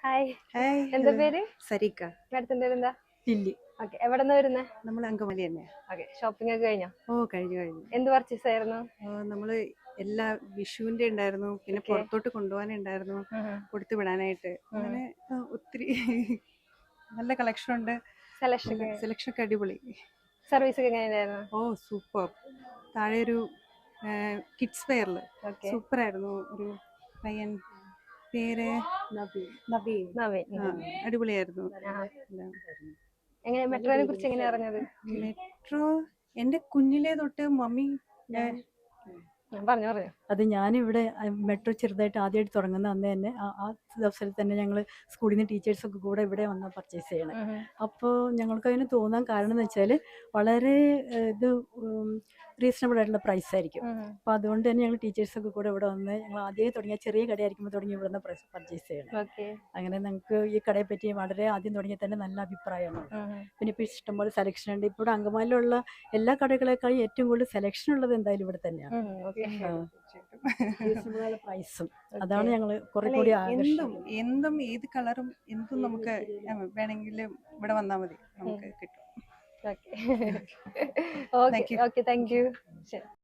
Hi. Hi, എന്താ hello. പേര്? സരിക. മാഡത്തിന്റെ പേരെന്താ? ലില്ലി. ഓക്കെ. എവിടെന്നാ വരുന്നേ? നമ്മൾ അങ്കമാലി തന്നെ. ഓക്കെ. ഷോപ്പിംഗ് ഒക്കെ കഴിഞ്ഞോ? കഴിഞ്ഞു. എന്ത് പർച്ചേസ് ആയിരുന്നു? നമ്മള് എല്ലാ വിഷുവിന്റെ ഉണ്ടായിരുന്നു, പിന്നെ ഓക്കെ. പുറത്തോട്ട് കൊണ്ടുപോകാനുണ്ടായിരുന്നു, കൊടുത്തു വിടാനായിട്ട്. അങ്ങനെ ഒത്തിരി നല്ല കളക്ഷൻ ഉണ്ട്. സെലക്ഷൻ ഒക്കെ സെലക്ഷൻ ഒക്കെ അടിപൊളി. സർവീസ് ഒക്കെ എങ്ങനെയായിരുന്നു? സൂപ്പർ. താഴെ ഒരു കിഡ്സ് വെയറിൽ ഓക്കെ. സൂപ്പർ ആയിരുന്നു. ഒരു പയ്യൻ, പേര് നവീൻ. നവീൻ. അടിപൊളിയായിരുന്നു. എങ്ങനെ മെട്രോനെ കുറിച്ച് എങ്ങനെയാ അറിഞ്ഞത്? മെട്രോ എൻ്റെ കുഞ്ഞിലേ തൊട്ട് മമ്മി പറഞ്ഞു. അത് ഞാനിവിടെ മെട്രോ ചെറുതായിട്ട് ആദ്യമായിട്ട് തുടങ്ങുന്ന അന്ന് തന്നെ ആ ദിവസത്തിൽ തന്നെ ഞങ്ങൾ സ്കൂളിൽ നിന്ന് ടീച്ചേഴ്സൊക്കെ കൂടെ ഇവിടെ വന്ന് പർച്ചേസ് ചെയ്യണം. അപ്പോൾ ഞങ്ങൾക്ക് അതിന് തോന്നാൻ കാരണം എന്ന് വെച്ചാൽ വളരെ ഇത് റീസണബിൾ ആയിട്ടുള്ള പ്രൈസ് ആയിരിക്കും. അപ്പോൾ അതുകൊണ്ട് തന്നെ ഞങ്ങൾ ടീച്ചേഴ്സൊക്കെ കൂടെ ഇവിടെ വന്ന് ഞങ്ങൾ ആദ്യമേ തുടങ്ങിയ ചെറിയ കടയായിരിക്കുമ്പോൾ തുടങ്ങി ഇവിടെ നിന്ന് പർച്ചേസ് ചെയ്യണം. അങ്ങനെ ഞങ്ങൾക്ക് ഈ കടയെ പറ്റി വളരെ ആദ്യം തുടങ്ങിയ തന്നെ നല്ല അഭിപ്രായമാണ്. പിന്നെ ഇപ്പോൾ ഇഷ്ടംപോലെ സെലക്ഷൻ ഉണ്ട്. ഇപ്പോൾ അങ്കമാലിയിലുള്ള എല്ലാ കടകളെക്കാളും ഏറ്റവും കൂടുതൽ സെലക്ഷൻ ഉള്ളത് എന്തായാലും ഇവിടെ തന്നെയാണ്. പ്രൈസും അതാണ് ഞങ്ങൾ കുറെ കൂടി എന്തും ഏത് കളറും എന്തും നമുക്ക് വേണമെങ്കിലും ഇവിടെ വന്നാൽ മതി, നമുക്ക് കിട്ടും. ഓക്കെ. Thank you.